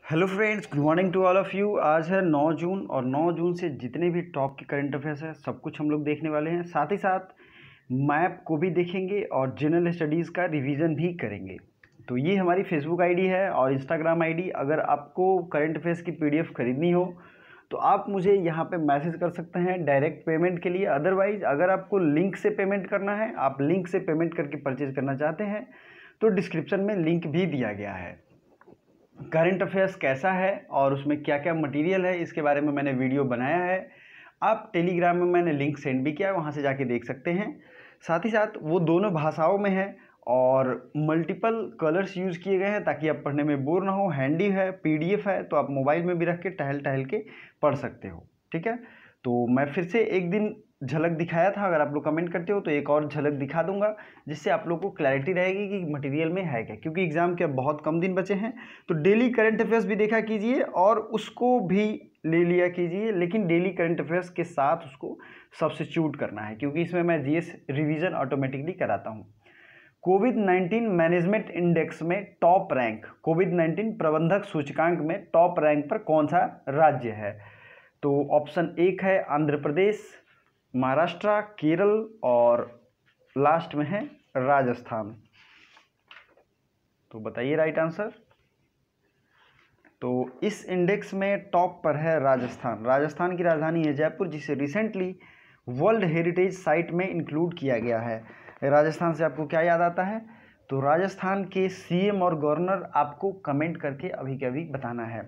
Hello friends, good morning to all of you. आज है 9 जून और 9 जून से जितने भी टॉप के करंट अफेयर्स हैं सब कुछ हम लोग देखने वाले हैं। साथ ही साथ मैप को भी देखेंगे और जनरल स्टडीज़ का रिवीजन भी करेंगे। तो ये हमारी फेसबुक आईडी है और इंस्टाग्राम आईडी। अगर आपको करंट अफेयर्स की पीडीएफ खरीदनी हो तो आप मुझे यहाँ पे मैसेज कर सकते हैं डायरेक्ट पेमेंट के लिए। अदरवाइज़ अगर आपको लिंक से पेमेंट करना है, आप लिंक से पेमेंट करके परचेज करना चाहते हैं तो डिस्क्रिप्शन में लिंक भी दिया गया है। करंट अफेयर्स कैसा है और उसमें क्या क्या मटेरियल है इसके बारे में मैंने वीडियो बनाया है। आप टेलीग्राम में मैंने लिंक सेंड भी किया है, वहाँ से जाके देख सकते हैं। साथ ही साथ वो दोनों भाषाओं में है और मल्टीपल कलर्स यूज़ किए गए हैं ताकि आप पढ़ने में बोर ना हो। हैंडी है, पीडीएफ है, तो आप मोबाइल में भी रख के टहल टहल के पढ़ सकते हो। ठीक है, तो मैं फिर से एक दिन झलक दिखाया था, अगर आप लोग कमेंट करते हो तो एक और झलक दिखा दूंगा जिससे आप लोग को क्लैरिटी रहेगी कि मटेरियल में है क्या, क्योंकि एग्ज़ाम के अब बहुत कम दिन बचे हैं। तो डेली करंट अफेयर्स भी देखा कीजिए और उसको भी ले लिया कीजिए, लेकिन डेली करंट अफेयर्स के साथ उसको सब्स्टिट्यूट करना है क्योंकि इसमें मैं जीएस रिवीजन ऑटोमेटिकली कराता हूँ। कोविड-19 मैनेजमेंट इंडेक्स में टॉप रैंक, कोविड-19 प्रबंधक सूचकांक में टॉप रैंक पर कौन सा राज्य है? तो ऑप्शन एक है आंध्र प्रदेश, महाराष्ट्र, केरल और लास्ट में है राजस्थान। तो बताइए राइट आंसर। तो इस इंडेक्स में टॉप पर है राजस्थान। राजस्थान की राजधानी है जयपुर, जिसे रिसेंटली वर्ल्ड हेरिटेज साइट में इंक्लूड किया गया है। राजस्थान से आपको क्या याद आता है? तो राजस्थान के सीएम और गवर्नर आपको कमेंट करके अभी के अभी बताना है।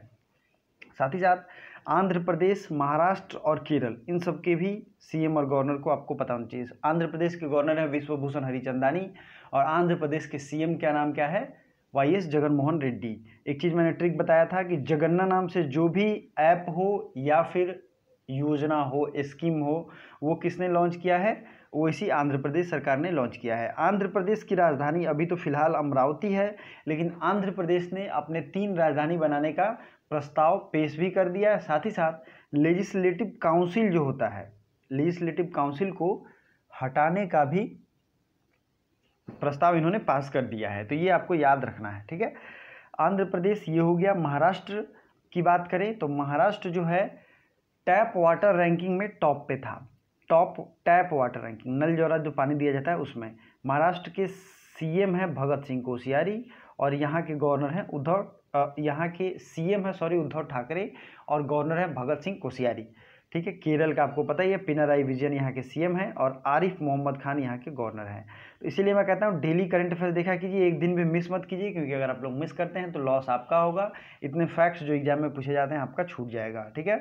साथ ही साथ आंध्र प्रदेश, महाराष्ट्र और केरल, इन सब के भी सीएम और गवर्नर को आपको पता होना चाहिए। आंध्र प्रदेश के गवर्नर है विश्वभूषण हरिचंदानी और आंध्र प्रदेश के सीएम क्या नाम क्या है? वाईएस जगनमोहन रेड्डी। एक चीज़ मैंने ट्रिक बताया था कि जगन्ना नाम से जो भी ऐप हो या फिर योजना हो, स्कीम हो, वो किसने लॉन्च किया है? वो इसी आंध्र प्रदेश सरकार ने लॉन्च किया है। आंध्र प्रदेश की राजधानी अभी तो फिलहाल अमरावती है, लेकिन आंध्र प्रदेश ने अपने 3 राजधानी बनाने का प्रस्ताव पेश भी कर दिया है। साथ ही साथ लेजिस्लेटिव काउंसिल जो होता है, लेजिस्लेटिव काउंसिल को हटाने का भी प्रस्ताव इन्होंने पास कर दिया है। तो ये आपको याद रखना है, ठीक है। आंध्र प्रदेश ये हो गया। महाराष्ट्र की बात करें तो महाराष्ट्र जो है टैप वाटर रैंकिंग में टॉप पे था। टॉप टैप वाटर रैंकिंग, नल जौरा जो पानी दिया जाता है उसमें। महाराष्ट्र के सीएम है भगत सिंह कोश्यारी और यहाँ के गवर्नर हैं यहाँ के सीएम है उद्धव ठाकरे और गवर्नर है भगत सिंह कोश्यारी। ठीक है। केरल का आपको पता ही है, पिनाराई विजयन यहाँ के सीएम हैं और आरिफ मोहम्मद खान यहाँ के गवर्नर हैं। तो इसीलिए मैं कहता हूँ डेली करंट अफेयर्स देखा कीजिए, एक दिन भी मिस मत कीजिए, क्योंकि अगर आप लोग मिस करते हैं तो लॉस आपका होगा। इतने फैक्ट्स जो एग्जाम में पूछे जाते हैं आपका छूट जाएगा। ठीक है,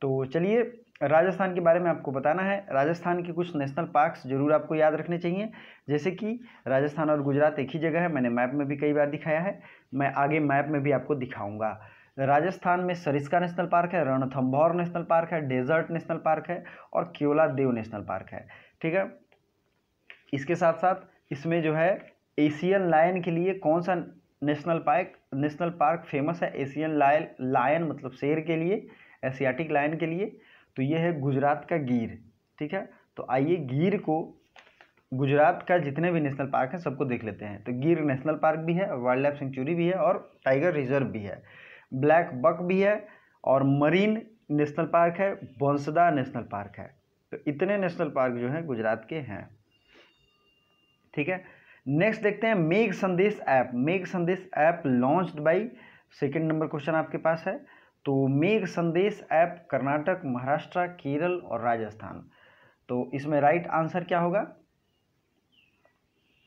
तो चलिए राजस्थान के बारे में आपको बताना है। राजस्थान के कुछ नेशनल पार्क्स जरूर आपको याद रखने चाहिए, जैसे कि राजस्थान और गुजरात एक ही जगह है, मैंने मैप में भी कई बार दिखाया है, मैं आगे मैप में भी आपको दिखाऊंगा। राजस्थान में सरिस्का नेशनल पार्क है, रणथंभौर नेशनल पार्क है, डेजर्ट नेशनल पार्क है और केवलादेव नेशनल पार्क है। ठीक है, इसके साथ साथ इसमें जो है एशियन लायन के लिए कौन सा नेशनल पार्क फेमस है? एशियन लायन मतलब शेर के लिए, एशियाटिक लायन के लिए, तो ये है गुजरात का गिर। ठीक है, तो आइए गिर को, गुजरात का जितने भी नेशनल पार्क हैं सबको देख लेते हैं। तो गिर नेशनल पार्क भी है, वाइल्ड लाइफ सेंचुरी भी है और टाइगर रिजर्व भी है, ब्लैक बक भी है और मरीन नेशनल पार्क है, बंसदा नेशनल पार्क है। तो इतने नेशनल पार्क जो हैं गुजरात के हैं। ठीक है, नेक्स्ट देखते हैं मेघ संदेश ऐप। मेघ संदेश app launched by, second number question आपके पास है। तो मेघ संदेश ऐप कर्नाटक, महाराष्ट्र, केरल और राजस्थान। तो इसमें राइट आंसर क्या होगा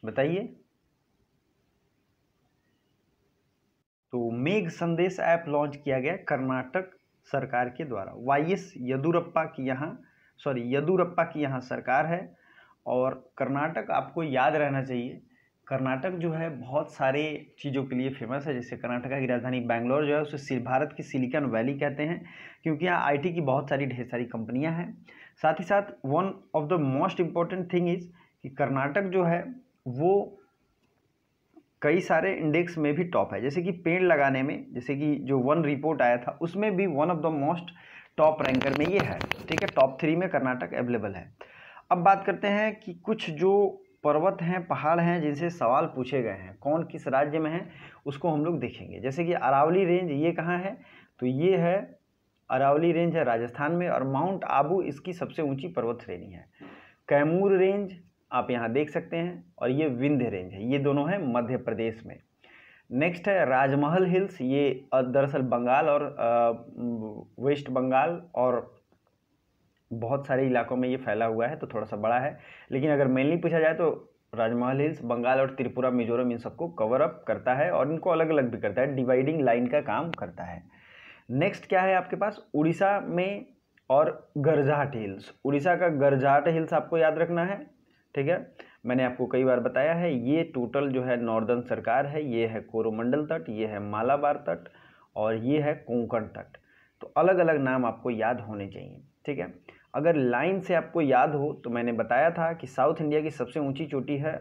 बताइए। तो मेघ संदेश ऐप लॉन्च किया गया कर्नाटक सरकार के द्वारा। वाईएस येदुरप्पा की यहाँ सरकार है और कर्नाटक आपको याद रहना चाहिए। कर्नाटक जो है बहुत सारे चीज़ों के लिए फेमस है, जैसे कर्नाटक की राजधानी बैंगलोर जो है उसे भारत की सिलिकॉन वैली कहते हैं, क्योंकि यहाँ आईटी की बहुत सारी ढेर सारी कंपनियाँ हैं। साथ ही साथ one of the most important thing is कि कर्नाटक जो है वो कई सारे इंडेक्स में भी टॉप है, जैसे कि पेड़ लगाने में, जैसे कि जो वन रिपोर्ट आया था उसमें भी one of the most top ranker में ये है। ठीक है, टॉप 3 में कर्नाटक अवेलेबल है। अब बात करते हैं कि कुछ जो पर्वत हैं, पहाड़ हैं जिनसे सवाल पूछे गए हैं, कौन किस राज्य में है उसको हम लोग देखेंगे। जैसे कि अरावली रेंज, ये कहाँ है, तो ये है अरावली रेंज है राजस्थान में, और माउंट आबू इसकी सबसे ऊंची पर्वत श्रेणी है। कैमूर रेंज आप यहाँ देख सकते हैं, और ये विंध्य रेंज है, ये दोनों हैं मध्य प्रदेश में। नेक्स्ट है राजमहल हिल्स, ये दरअसल बंगाल और वेस्ट बंगाल और बहुत सारे इलाकों में ये फैला हुआ है, तो थोड़ा सा बड़ा है, लेकिन अगर मेनली पूछा जाए तो राजमहल हिल्स बंगाल और त्रिपुरा मिजोरम इन सबको कवर अप करता है, और इनको अलग अलग भी करता है, डिवाइडिंग लाइन का काम करता है। नेक्स्ट क्या है आपके पास, उड़ीसा में और गरजाट हिल्स। उड़ीसा का गरजाट हिल्स आपको याद रखना है, ठीक है, मैंने आपको कई बार बताया है। ये टोटल जो है नॉर्दर्न सरकार है, ये है कोरोमंडल तट, ये है मालाबार तट, और ये है कोंकण तट। तो अलग अलग नाम आपको याद होने चाहिए, ठीक है। अगर लाइन से आपको याद हो तो मैंने बताया था कि साउथ इंडिया की सबसे ऊंची चोटी है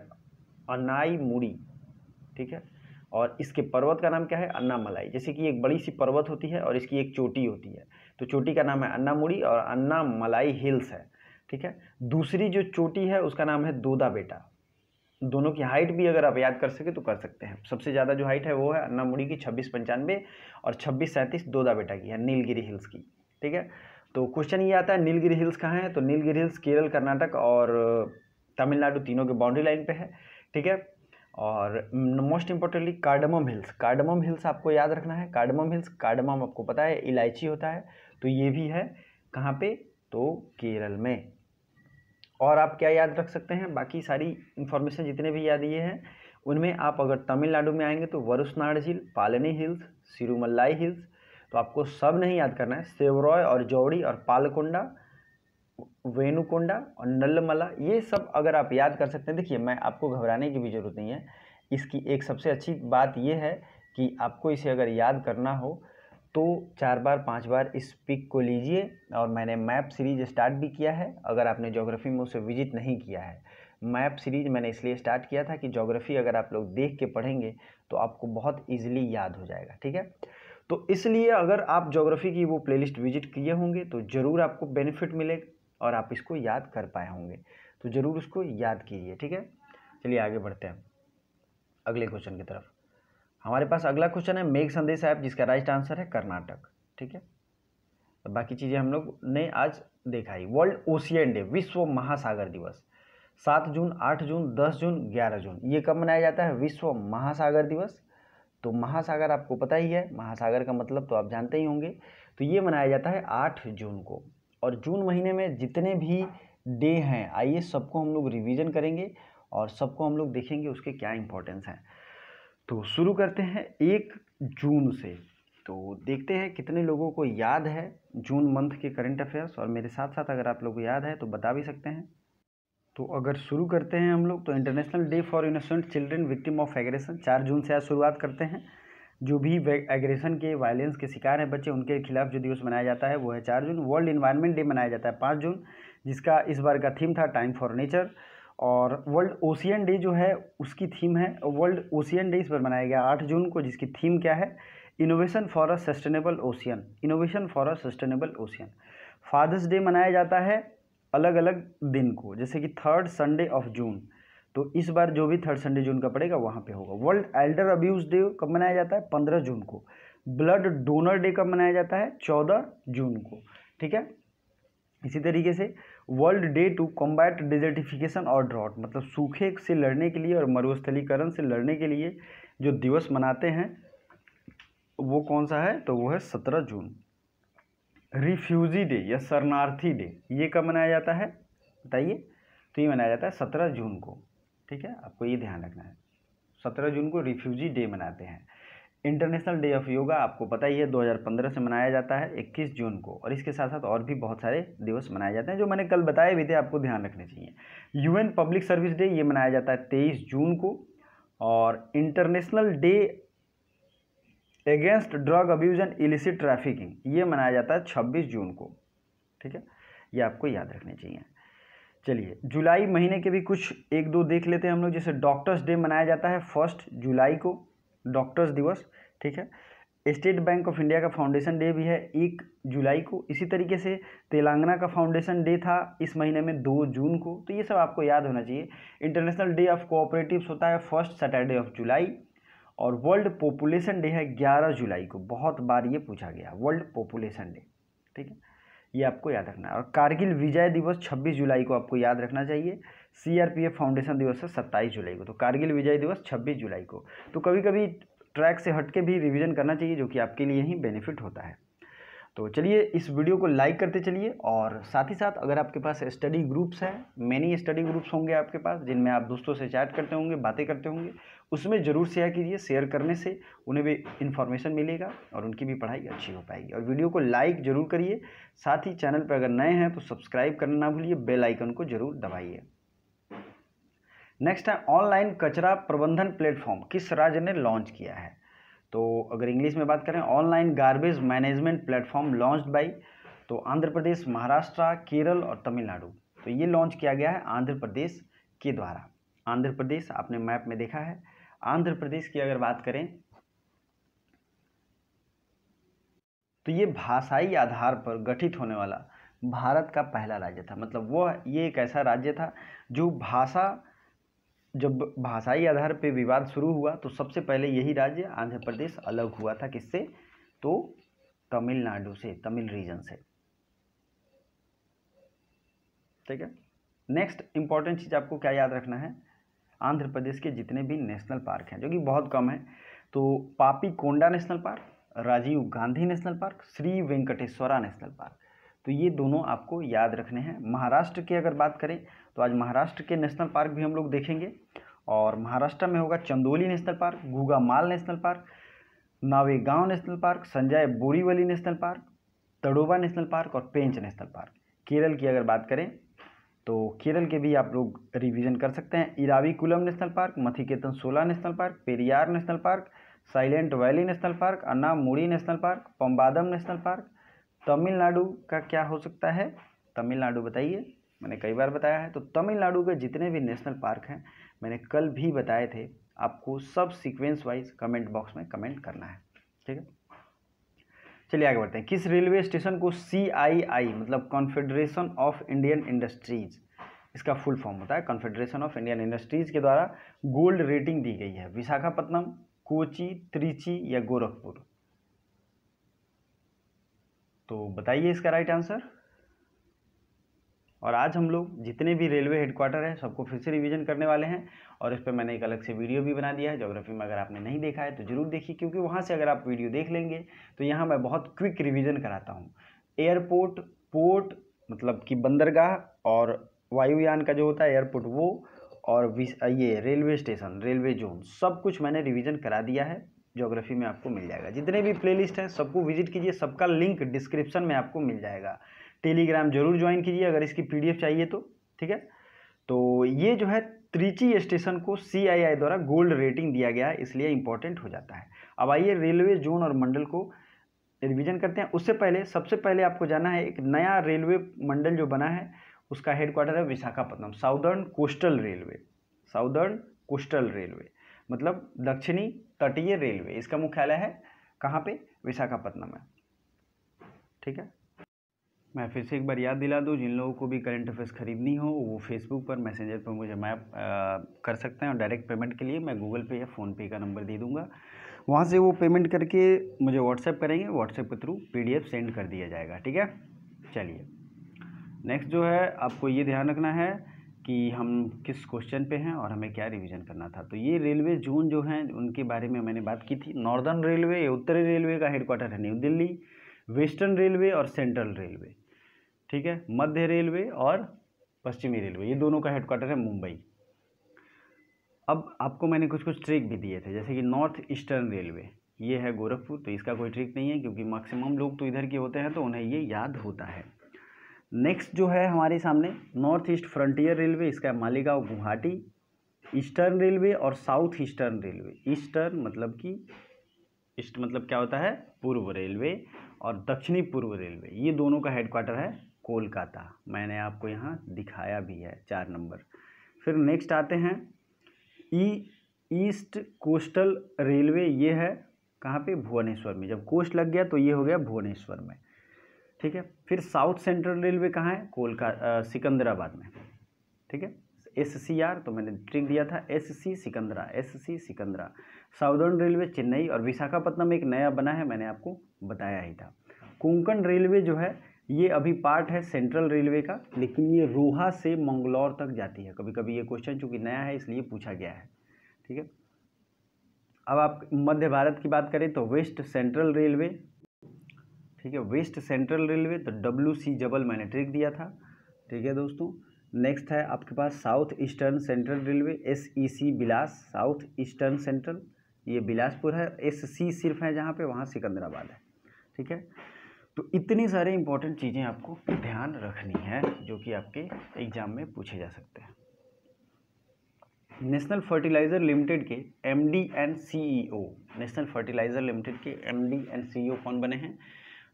अनाईमुड़ी, ठीक है, और इसके पर्वत का नाम क्या है, अन्नामलाई। जैसे कि एक बड़ी सी पर्वत होती है और इसकी एक चोटी होती है, तो चोटी का नाम है अन्नामुड़ी और अन्नामलाई हिल्स है, ठीक है। दूसरी जो चोटी है उसका नाम है दोदा बेटा। दोनों की हाइट भी अगर आप याद कर सके तो कर सकते हैं। सबसे ज़्यादा जो हाइट है वो है अन्नामुड़ी की 2695 और 2637 दोदा बेटा की है, नीलगिरी हिल्स की, ठीक है। तो क्वेश्चन ये आता है नीलगिरी हिल्स कहाँ है, तो नीलगिरी हिल्स केरल, कर्नाटक और तमिलनाडु तीनों के बाउंड्री लाइन पे है, ठीक है। और most importantly cardamom hills, cardamom hills आपको याद रखना है। कार्डमम हिल्स, कार्डमम आपको पता है इलायची होता है, तो ये भी है कहाँ पे, तो केरल में। और आप क्या याद रख सकते हैं, बाकी सारी इन्फॉर्मेशन जितने भी याद ये हैं उनमें आप अगर तमिलनाडु में आएंगे तो वरुसनाड झील, पालनी हिल्स, सिरुमल्लाई हिल्स, तो आपको सब नहीं याद करना है। सेवरॉय और जौड़ी और पालकोंडा, वेनुकोंडा और नल्लमला, ये सब अगर आप याद कर सकते हैं। देखिए मैं आपको घबराने की भी ज़रूरत नहीं है, इसकी एक सबसे अच्छी बात यह है कि आपको इसे अगर याद करना हो तो 4 बार 5 बार इस पिक को लीजिए। और मैंने मैप सीरीज स्टार्ट भी किया है, अगर आपने ज्योग्राफी में उसे विजिट नहीं किया है। मैप सीरीज मैंने इसलिए स्टार्ट किया था कि ज्योग्राफी अगर आप लोग देख के पढ़ेंगे तो आपको बहुत ईजिली याद हो जाएगा, ठीक है। तो इसलिए अगर आप ज्योग्राफी की वो प्लेलिस्ट विजिट किए होंगे तो ज़रूर आपको बेनिफिट मिलेगा और आप इसको याद कर पाए होंगे, तो ज़रूर उसको याद कीजिए, ठीक है। चलिए आगे बढ़ते हैं अगले क्वेश्चन की तरफ। हमारे पास अगला क्वेश्चन है मेघ संदेश ऐप, जिसका राइट आंसर है कर्नाटक, ठीक है। तो बाकी चीज़ें हम लोग ने आज देखा ही। वर्ल्ड ओशियन डे, विश्व महासागर दिवस, 7 जून, 8 जून, 10 जून, 11 जून, ये कब मनाया जाता है, विश्व महासागर दिवस। तो महासागर आपको पता ही है, महासागर का मतलब तो आप जानते ही होंगे। तो ये मनाया जाता है 8 जून को। और जून महीने में जितने भी डे हैं, आइए सबको हम लोग रिवीजन करेंगे और सबको हम लोग देखेंगे उसके क्या इंपॉर्टेंस हैं। तो शुरू करते हैं 1 जून से। तो देखते हैं कितने लोगों को याद है जून मंथ के करंट अफेयर्स, और मेरे साथ साथ अगर आप लोगों को याद है तो बता भी सकते हैं। तो अगर शुरू करते हैं हम लोग, तो international day for innocent children victim of aggression, 4 जून से आज शुरुआत करते हैं। जो भी एग्रेशन के, वायलेंस के शिकार हैं बच्चे, उनके खिलाफ जो दिवस मनाया जाता है वो है 4 जून। वर्ल्ड इन्वायरमेंट डे मनाया जाता है 5 जून, जिसका इस बार का थीम था टाइम फॉर नेचर। और वर्ल्ड ओशियन डे जो है उसकी थीम है, वर्ल्ड ओशियन डे इस बार मनाया गया 8 जून को, जिसकी थीम क्या है, innovation for a sustainable ocean, innovation for a sustainable ocean. Father's Day मनाया जाता है अलग अलग दिन को, जैसे कि 3rd संडे ऑफ जून, तो इस बार जो भी 3rd संडे जून का पड़ेगा वहाँ पे होगा। वर्ल्ड एल्डर अब्यूज डे कब मनाया जाता है, 15 जून को। ब्लड डोनर डे कब मनाया जाता है, 14 जून को, ठीक है। इसी तरीके से world day to combat desertification और ड्रॉट, मतलब सूखे से लड़ने के लिए और मरुस्थलीकरण से लड़ने के लिए जो दिवस मनाते हैं वो कौन सा है, तो वो है 17 जून। रिफ्यूजी डे या शरणार्थी डे, ये कब मनाया जाता है बताइए, तो ये मनाया जाता है 17 जून को, ठीक है, आपको ये ध्यान रखना है। 17 जून को रिफ्यूजी डे मनाते हैं। इंटरनेशनल डे ऑफ योगा आपको पता ही है 2015 से मनाया जाता है 21 जून को, और इसके साथ साथ और भी बहुत सारे दिवस मनाए जाते हैं जो मैंने कल बताए भी थे, आपको ध्यान रखने चाहिए। यूएन पब्लिक सर्विस डे ये मनाया जाता है 23 जून को। और international day against drug abuse and illicit trafficking ये मनाया जाता है 26 जून को, ठीक है, ये आपको याद रखने चाहिए। चलिए जुलाई महीने के भी कुछ 1-2 देख लेते हैं हम लोग। जैसे डॉक्टर्स डे मनाया जाता है 1 जुलाई को, डॉक्टर्स दिवस, ठीक है। स्टेट बैंक ऑफ इंडिया का फाउंडेशन डे भी है 1 जुलाई को। इसी तरीके से तेलंगाना का फाउंडेशन डे था इस महीने में 2 जून को। तो ये सब आपको याद होना चाहिए। इंटरनेशनल डे ऑफ कोऑपरेटिव्स होता है फर्स्ट सैटरडे ऑफ जुलाई, और वर्ल्ड पॉपुलेशन डे है 11 जुलाई को। बहुत बार ये पूछा गया, वर्ल्ड पॉपुलेशन डे, ठीक है, ये आपको याद रखना है। और कारगिल विजय दिवस 26 जुलाई को आपको याद रखना चाहिए। सीआरपीएफ फाउंडेशन दिवस है 27 जुलाई को। तो कारगिल विजय दिवस 26 जुलाई को। तो कभी कभी ट्रैक से हट के भी रिवीजन करना चाहिए, जो कि आपके लिए ही बेनिफिट होता है। तो चलिए इस वीडियो को लाइक करते चलिए, और साथ ही साथ अगर आपके पास स्टडी ग्रुप्स हैं, मैनी स्टडी ग्रुप्स होंगे आपके पास जिनमें आप दोस्तों से चैट करते होंगे, बातें करते होंगे, उसमें ज़रूर शेयर कीजिए। शेयर करने से उन्हें भी इन्फॉर्मेशन मिलेगा और उनकी भी पढ़ाई अच्छी हो पाएगी। और वीडियो को लाइक जरूर करिए, साथ ही चैनल पर अगर नए हैं तो सब्सक्राइब करना ना भूलिए, बेल आइकन को जरूर दबाइए। नेक्स्ट है ऑनलाइन कचरा प्रबंधन प्लेटफॉर्म किस राज्य ने लॉन्च किया है। तो अगर इंग्लिश में बात करें, online garbage management platform launched by, तो आंध्र प्रदेश, महाराष्ट्र, केरल और तमिलनाडु। तो ये लॉन्च किया गया है आंध्र प्रदेश के द्वारा। आंध्र प्रदेश आपने मैप में देखा है। आंध्र प्रदेश की अगर बात करें तो ये भाषाई आधार पर गठित होने वाला भारत का पहला राज्य था। मतलब ये एक ऐसा राज्य था जो जब भाषाई आधार पे विवाद शुरू हुआ तो सबसे पहले यही राज्य आंध्र प्रदेश अलग हुआ था। किससे? तो तमिलनाडु से, तमिल रीजन से, ठीक है। नेक्स्ट इंपॉर्टेंट चीज़ आपको क्या याद रखना है, आंध्र प्रदेश के जितने भी नेशनल पार्क हैं, जो कि बहुत कम है, तो Papi Konda national park, Rajiv Gandhi national park, Sri Venkateswara national park, तो ये दोनों आपको याद रखने हैं। महाराष्ट्र की अगर बात करें तो आज महाराष्ट्र के नेशनल पार्क भी हम लोग देखेंगे, और महाराष्ट्र में होगा Chandoli national park, Gugamal national park, Navegaon national park, Sanjay Borivali national park, Tadoba national park और पेंच नेशनल पार्क। केरल की अगर बात करें तो केरल के भी आप लोग रिवीजन कर सकते हैं। Eravikulam national park, Mathikettan Shola national park, Periyar national park, Silent Valley national park, Anamudi national park, Pambadum national park. Tamil Nadu का क्या हो सकता है, तमिलनाडु बताइए, मैंने कई बार बताया है। तो तमिलनाडु के जितने भी नेशनल पार्क हैं मैंने कल भी बताए थे, आपको सब सीक्वेंस वाइज कमेंट बॉक्स में कमेंट करना है, ठीक है। चलिए आगे बढ़ते हैं। किस रेलवे स्टेशन को CII मतलब कॉन्फेडरेशन ऑफ इंडियन इंडस्ट्रीज, इसका फुल फॉर्म होता है कॉन्फेडरेशन ऑफ इंडियन इंडस्ट्रीज के द्वारा गोल्ड रेटिंग दी गई है? विशाखापट्टनम, कोची, त्रिची या गोरखपुर? तो बताइए इसका राइट आंसर। और आज हम लोग जितने भी रेलवे हेडक्वार्टर है सबको फिर से रिवीजन करने वाले हैं, और इस पर मैंने एक अलग से वीडियो भी बना दिया है ज्योग्राफी में। अगर आपने नहीं देखा है तो जरूर देखिए, क्योंकि वहाँ से अगर आप वीडियो देख लेंगे तो यहाँ मैं बहुत क्विक रिवीजन कराता हूँ। एयरपोर्ट, पोर्ट मतलब कि बंदरगाह, और वायुयान का जो होता है एयरपोर्ट वो, और ये रेलवे स्टेशन, रेलवे जोन, सब कुछ मैंने रिवीजन करा दिया है। ज्योग्राफी में आपको मिल जाएगा। जितने भी प्लेलिस्ट हैं सबको विजिट कीजिए, सबका लिंक डिस्क्रिप्शन में आपको मिल जाएगा। टेलीग्राम जरूर ज्वाइन कीजिए अगर इसकी PDF चाहिए तो, ठीक है। तो ये जो है त्रिची स्टेशन को CII द्वारा गोल्ड रेटिंग दिया गया है, इसलिए इंपॉर्टेंट हो जाता है। अब आइए रेलवे जोन और मंडल को रिवीजन करते हैं। उससे पहले सबसे पहले आपको जाना है, एक नया रेलवे मंडल जो बना है उसका हेडक्वार्टर है Visakhapatnam, southern coastal railway. Southern coastal railway मतलब दक्षिणी तटीय रेलवे, इसका मुख्यालय है कहाँ पे? विशाखापट्टनम में, ठीक है। मैं फिर से एक बार याद दिला दूँ, जिन लोगों को भी करंट अफेयर्स खरीदनी हो वो फेसबुक पर मैसेंजर पर मुझे मैप कर सकते हैं, और डायरेक्ट पेमेंट के लिए मैं गूगल पे या फ़ोनपे का नंबर दे दूँगा, वहाँ से वो पेमेंट करके मुझे व्हाट्सएप करेंगे, व्हाट्सएप के थ्रू PDF सेंड कर दिया जाएगा, ठीक है। चलिए नेक्स्ट जो है आपको ये ध्यान रखना है कि हम किस क्वेश्चन पे हैं और हमें क्या रिवीजन करना था। तो ये रेलवे जोन जो हैं उनके बारे में मैंने बात की थी। नॉर्दर्न रेलवे, उत्तरी रेलवे का हेडक्वार्टर है न्यू दिल्ली, वेस्टर्न रेलवे और सेंट्रल रेलवे, ठीक है। मध्य रेलवे और पश्चिमी रेलवे, ये दोनों का हेडक्वार्टर है मुंबई। अब आपको मैंने कुछ ट्रिक भी दिए थे, जैसे कि नॉर्थ ईस्टर्न रेलवे, ये है गोरखपुर, तो इसका कोई ट्रिक नहीं है क्योंकि मैक्सिमम लोग तो इधर के होते हैं तो उन्हें ये याद होता है। नेक्स्ट जो है हमारे सामने नॉर्थ ईस्ट फ्रंटियर रेलवे, इसका मालेगांव गुवाहाटी। ईस्टर्न रेलवे और साउथ ईस्टर्न रेलवे, ईस्टर्न मतलब कि ईस्ट मतलब क्या होता है? पूर्व रेलवे, और दक्षिणी पूर्व रेलवे, ये दोनों का हेडक्वार्टर है कोलकाता। मैंने आपको यहाँ दिखाया भी है 4 नंबर। फिर नेक्स्ट आते हैं ईस्ट कोस्टल रेलवे, ये है कहाँ पे, भुवनेश्वर में। जब कोस्ट लग गया तो ये हो गया भुवनेश्वर में, ठीक है। फिर साउथ सेंट्रल रेलवे कहाँ है, कोलकाता, सिकंदराबाद में, ठीक है। SCR तो मैंने ट्रिक दिया था, SC Sikandra, SC Sikandra. Southern railway Chennai, और विशाखापट्टनम एक नया बना है, मैंने आपको बताया ही था। कोंकण रेलवे जो है ये अभी पार्ट है सेंट्रल रेलवे का, लेकिन ये रोहा से मंगलौर तक जाती है। कभी कभी ये क्वेश्चन चूंकि नया है इसलिए पूछा गया है, ठीक है। अब आप मध्य भारत की बात करें तो वेस्ट सेंट्रल रेलवे, ठीक है, वेस्ट सेंट्रल रेलवे तो WC जबल मैंने ट्रिक दिया था, ठीक है दोस्तों। नेक्स्ट है आपके पास South Eastern Central Railway, SEC Bilas, South Eastern Central, ये बिलासपुर है। SC सिर्फ है जहाँ पे, वहाँ सिकंदराबाद है, ठीक है। तो इतनी सारे इंपॉर्टेंट चीज़ें आपको ध्यान रखनी है जो कि आपके एग्जाम में पूछे जा सकते हैं। नेशनल फर्टिलाइजर लिमिटेड के MD and CEO, national fertiliser limited के MD एंड CEO कौन बने हैं,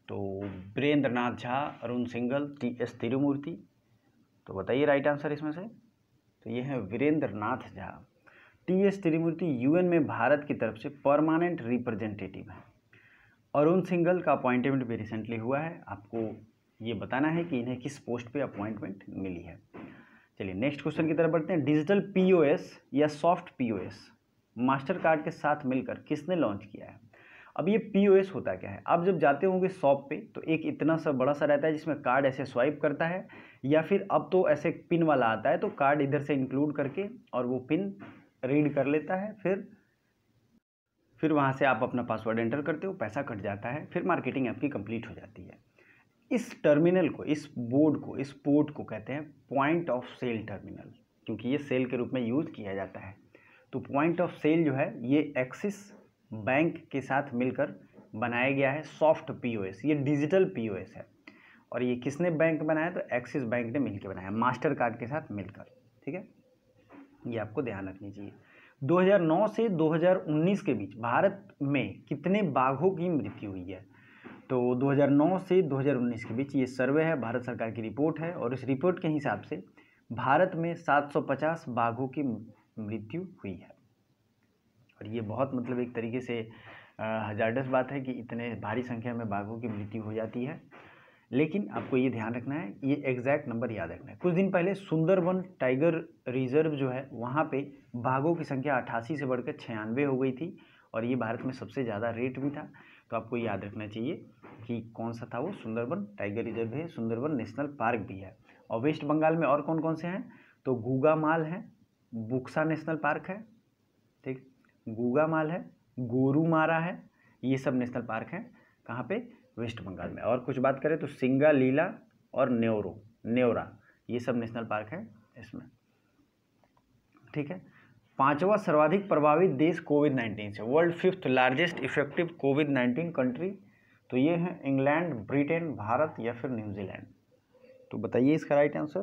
तो वीरेंद्र नाथ झा, अरुण सिंघल, TS तिरुमूर्ति। तो बताइए राइट आंसर इसमें से, तो ये है वीरेंद्र नाथ झा। TS तिरुमूर्ति UN में भारत की तरफ से परमानेंट रिप्रेजेंटेटिव है। अरुण सिंघल का अपॉइंटमेंट भी रिसेंटली हुआ है, आपको ये बताना है कि इन्हें किस पोस्ट पे अपॉइंटमेंट मिली है। चलिए नेक्स्ट क्वेश्चन की तरफ बढ़ते हैं। डिजिटल POS या सॉफ्ट POS मास्टर कार्ड के साथ मिलकर किसने लॉन्च किया है। अब ये POS होता क्या है, आप जब जाते होंगे शॉप पे तो एक इतना सा बड़ा सा रहता है जिसमें कार्ड ऐसे स्वाइप करता है, या फिर अब तो ऐसे पिन वाला आता है, तो कार्ड इधर से इंक्लूड करके और वो पिन रीड कर लेता है, फिर वहाँ से आप अपना पासवर्ड एंटर करते हो, पैसा कट जाता है, फिर मार्केटिंग आपकी कंप्लीट हो जाती है। इस टर्मिनल को, इस बोर्ड को, इस पोर्ट को कहते हैं पॉइंट ऑफ सेल टर्मिनल, क्योंकि ये सेल के रूप में यूज़ किया जाता है। तो पॉइंट ऑफ सेल जो है ये एक्सिस बैंक के साथ मिलकर बनाया गया है सॉफ्ट POS। ये डिजिटल POS है, और ये किसने बैंक बनाया, तो एक्सिस बैंक ने मिलकर बनाया, मास्टर कार्ड के साथ मिलकर, ठीक है। ये आपको ध्यान रखनी चाहिए। 2009 से 2019 के बीच भारत में कितने बाघों की मृत्यु हुई है, तो 2009 से 2019 के बीच ये सर्वे है, भारत सरकार की रिपोर्ट है, और इस रिपोर्ट के हिसाब से भारत में 750 बाघों की मृत्यु हुई है। और ये बहुत मतलब एक तरीके से हजार्डस बात है कि इतने भारी संख्या में बाघों की मृत्यु हो जाती है, लेकिन आपको ये ध्यान रखना है, ये एग्जैक्ट नंबर याद रखना है। कुछ दिन पहले सुंदरबन टाइगर रिजर्व जो है वहाँ पे बाघों की संख्या 88 से बढ़कर 96 हो गई थी, और ये भारत में सबसे ज़्यादा रेट भी था। तो आपको याद रखना चाहिए कि कौन सा था वो, सुंदरबन टाइगर रिजर्व है, सुंदरबन नेशनल पार्क भी है। और वेस्ट बंगाल में और कौन कौन से हैं, तो गूगामाल है, बुक्सा नेशनल पार्क है, ठीक, गूगामाल है, गोरुमारा है, ये सब नेशनल पार्क हैं कहाँ पे, वेस्ट बंगाल में। और कुछ बात करें तो सिंगालीला और नेवरा, ये सब नेशनल पार्क है इसमें, ठीक है। 5वां सर्वाधिक प्रभावित देश कोविड-19 से, वर्ल्ड 5th लार्जेस्ट इफेक्टिव कोविड-19 कंट्री, तो ये है इंग्लैंड, ब्रिटेन, भारत या फिर न्यूजीलैंड। तो बताइए इसका राइट आंसर।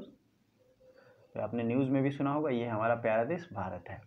तो आपने न्यूज़ में भी सुना होगा, ये हमारा प्यारा देश भारत है।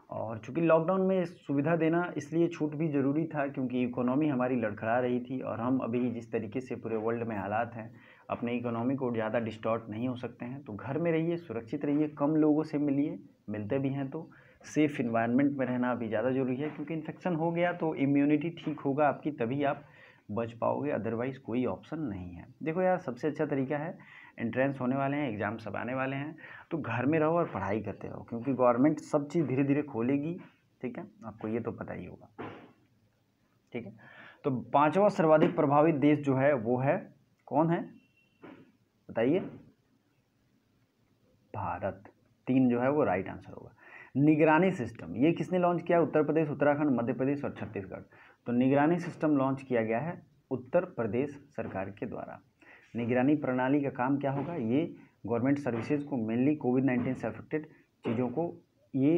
और चूंकि लॉकडाउन में सुविधा देना इसलिए छूट भी ज़रूरी था, क्योंकि इकोनॉमी हमारी लड़खड़ा रही थी, और हम अभी जिस तरीके से पूरे वर्ल्ड में हालात हैं, अपने इकोनॉमी को ज़्यादा डिस्टॉर्ट नहीं हो सकते हैं। तो घर में रहिए, सुरक्षित रहिए, कम लोगों से मिलिए, मिलते भी हैं तो सेफ़ इन्वायरमेंट में रहना अभी ज़्यादा ज़रूरी है, क्योंकि इन्फेक्शन हो गया तो इम्यूनिटी ठीक होगा आपकी, तभी आप बच पाओगे, अदरवाइज़ कोई ऑप्शन नहीं है। देखो यार, सबसे अच्छा तरीका है, एंट्रेंस होने वाले हैं, एग्ज़ाम सब आने वाले हैं, तो घर में रहो और पढ़ाई करते रहो, क्योंकि गवर्नमेंट सब चीज़ धीरे धीरे खोलेगी, ठीक है, आपको ये तो पता ही होगा, ठीक है। तो 5वां सर्वाधिक प्रभावित देश जो है वो है, कौन है बताइए, भारत। 3 जो है वो राइट आंसर होगा। निगरानी सिस्टम ये किसने लॉन्च किया, उत्तर प्रदेश, उत्तराखंड, मध्य प्रदेश और छत्तीसगढ़। तो निगरानी सिस्टम लॉन्च किया गया है उत्तर प्रदेश सरकार के द्वारा। निगरानी प्रणाली का काम क्या होगा, ये गवर्नमेंट सर्विसेज को मेनली कोविड-19 से अफेक्टेड चीज़ों को ये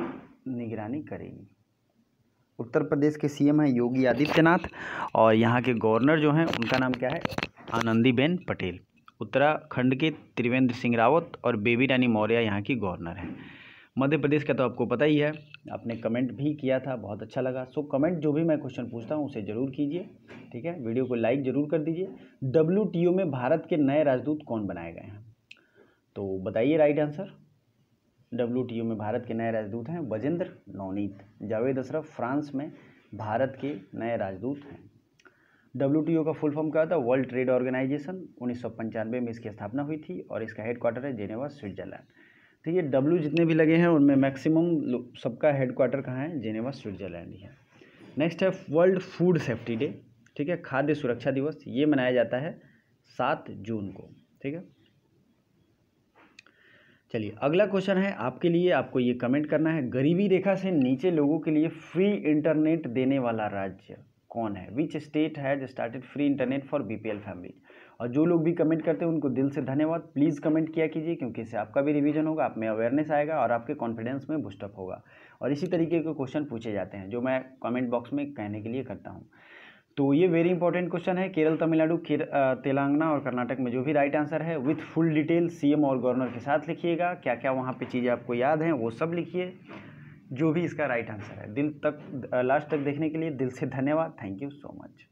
निगरानी करेगी। उत्तर प्रदेश के CM हैं योगी आदित्यनाथ, और यहाँ के गवर्नर जो हैं उनका नाम क्या है, आनंदीबेन पटेल। उत्तराखंड के त्रिवेंद्र सिंह रावत और बेबी रानी मौर्य यहाँ की गवर्नर हैं। मध्य प्रदेश का तो आपको पता ही है, आपने कमेंट भी किया था, बहुत अच्छा लगा। सो कमेंट जो भी मैं क्वेश्चन पूछता हूँ उसे ज़रूर कीजिए, ठीक है। वीडियो को लाइक ज़रूर कर दीजिए। WTO में भारत के नए राजदूत कौन बनाए गए हैं, तो बताइए राइट आंसर। WTO में भारत के नए राजदूत हैं बजेंद्र नवनीत। जावेद अशरफ फ्रांस में भारत के नए राजदूत हैं। WTO का फुल फॉर्म क्या होता है? World trade organisation. 1995 में इसकी स्थापना हुई थी और इसका हेडक्वार्टर है जेनेवा, स्विट्जरलैंड। तो ये W जितने भी लगे हैं उनमें मैक्सिमम सबका हेडक्वार्टर कहाँ है? जेनेवा, स्विट्जरलैंड ही है। नेक्स्ट है वर्ल्ड फूड सेफ्टी डे, ठीक है, खाद्य सुरक्षा दिवस। ये मनाया जाता है 7 जून को, ठीक है। चलिए अगला क्वेश्चन है आपके लिए, आपको ये कमेंट करना है, गरीबी रेखा से नीचे लोगों के लिए फ्री इंटरनेट देने वाला राज्य कौन है? Which state has started free internet for BPL family? और जो लोग भी कमेंट करते हैं उनको दिल से धन्यवाद। प्लीज़ कमेंट किया कीजिए, क्योंकि इससे आपका भी रिवीजन होगा, आप में अवेयरनेस आएगा और आपके कॉन्फिडेंस में बूस्टअप होगा। और इसी तरीके के क्वेश्चन पूछे जाते हैं जो मैं कमेंट बॉक्स में कहने के लिए करता हूँ। तो ये वेरी इंपॉर्टेंट क्वेश्चन है। केरल, तमिलनाडु, तेलंगाना और कर्नाटक में जो भी राइट आंसर है विथ फुल डिटेल CM और गवर्नर के साथ लिखिएगा। क्या क्या वहाँ पे चीज़ें आपको याद हैं वो सब लिखिए, जो भी इसका राइट आंसर है। लास्ट तक देखने के लिए दिल से धन्यवाद। Thank you so much.